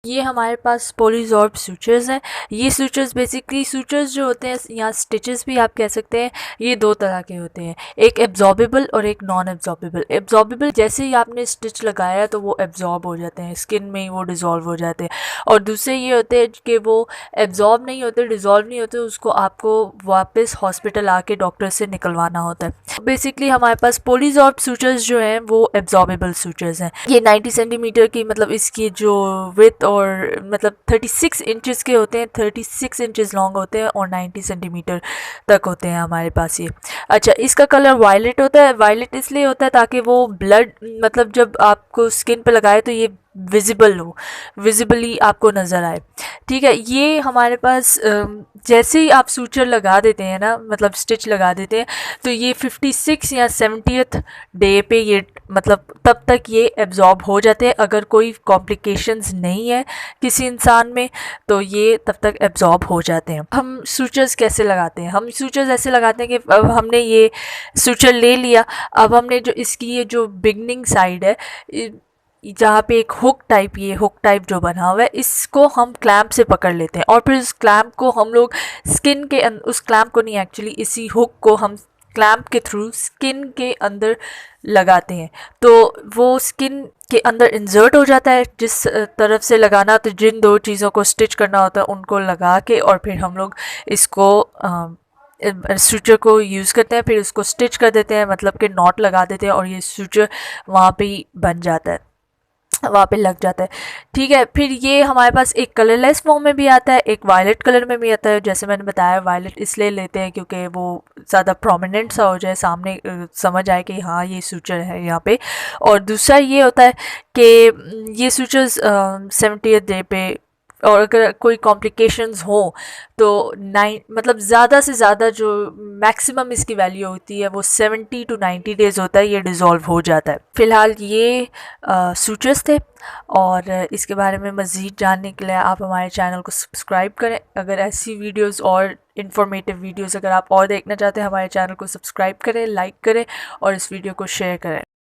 ये हमारे पास पॉलीजॉर्ब सूचर्स हैं। ये सूचर्स बेसिकली सूचर्स जो होते हैं या स्टिचेस भी आप कह सकते हैं, ये दो तरह के होते हैं, एक एब्जॉर्बेबल और एक नॉन एब्जॉर्बेबल। एब्जॉर्बेबल जैसे ही आपने स्टिच लगाया तो वो एब्जॉर्ब हो जाते हैं, स्किन में ही वो डिज़ोल्व हो जाते हैं। और दूसरे ये होते हैं कि वो एब्जॉर्ब नहीं होते, डिज़ोल्व नहीं होते, उसको आपको वापस हॉस्पिटल आके डॉक्टर से निकलवाना होता है। बेसिकली हमारे पास पॉलीजॉर्ब सूचर्स जो हैं वो एब्जॉर्बेबल सूचर्स हैं। ये 90 सेंटीमीटर की मतलब इसकी जो विथ और मतलब 36 इंचेस के होते हैं, 36 इंचेस लॉन्ग होते हैं और 90 सेंटीमीटर तक होते हैं हमारे पास ये। अच्छा, इसका कलर वायलेट होता है। वायलेट इसलिए होता है ताकि वो ब्लड मतलब जब आपको स्किन पे लगाए तो ये विजिबल हो, विजिबली आपको नज़र आए। ठीक है, ये हमारे पास जैसे ही आप सूचर लगा देते हैं ना, मतलब स्टिच लगा देते हैं, तो ये 56 या 70th डे पे ये मतलब तब तक ये एब्जॉर्ब हो जाते हैं। अगर कोई कॉम्प्लिकेशंस नहीं है किसी इंसान में तो ये तब तक एब्जॉर्ब हो जाते हैं। हम सूचर्स कैसे लगाते हैं? हम सूचर्स ऐसे लगाते हैं कि अब हमने ये सूचर ले लिया, अब हमने जो इसकी ये जो बिगनिंग साइड है जहाँ पे एक हुक टाइप जो बना हुआ है, इसको हम क्लैंप से पकड़ लेते हैं और फिर उस क्लैंप को हम लोग स्किन के उस क्लैंप को नहीं, एक्चुअली इसी हुक को हम क्लैंप के थ्रू स्किन के अंदर लगाते हैं। तो वो स्किन के अंदर इंसर्ट हो जाता है जिस तरफ से लगाना, तो जिन दो चीज़ों को स्टिच करना होता है उनको लगा के और फिर हम लोग इसको सूचर को यूज़ करते हैं, फिर उसको स्टिच कर देते हैं, मतलब कि नॉट लगा देते हैं और ये सूचर वहाँ पे ही बन जाता है, वहाँ पे लग जाता है। ठीक है, फिर ये हमारे पास एक कलरलेस फॉर्म में भी आता है, एक वायलेट कलर में भी आता है। जैसे मैंने बताया वायलेट इसलिए लेते हैं क्योंकि वो ज़्यादा प्रोमिनेंट सा हो जाए, सामने समझ आए कि हाँ ये सूचर है यहाँ पे। और दूसरा ये होता है कि ये सूचर्स 70th डे पे, और अगर कोई कॉम्प्लिकेशंस हो तो मतलब ज़्यादा से ज़्यादा जो मैक्सिमम इसकी वैल्यू होती है वो 70 to 90 डेज़ होता है, ये डिज़ोल्व हो जाता है। फ़िलहाल ये सूचर्स थे, और इसके बारे में मज़ीद जानने के लिए आप हमारे चैनल को सब्सक्राइब करें। अगर ऐसी वीडियोस और इन्फॉर्मेटिव वीडियोस अगर आप और देखना चाहते हैं, हमारे चैनल को सब्सक्राइब करें, लाइक करें और इस वीडियो को शेयर करें।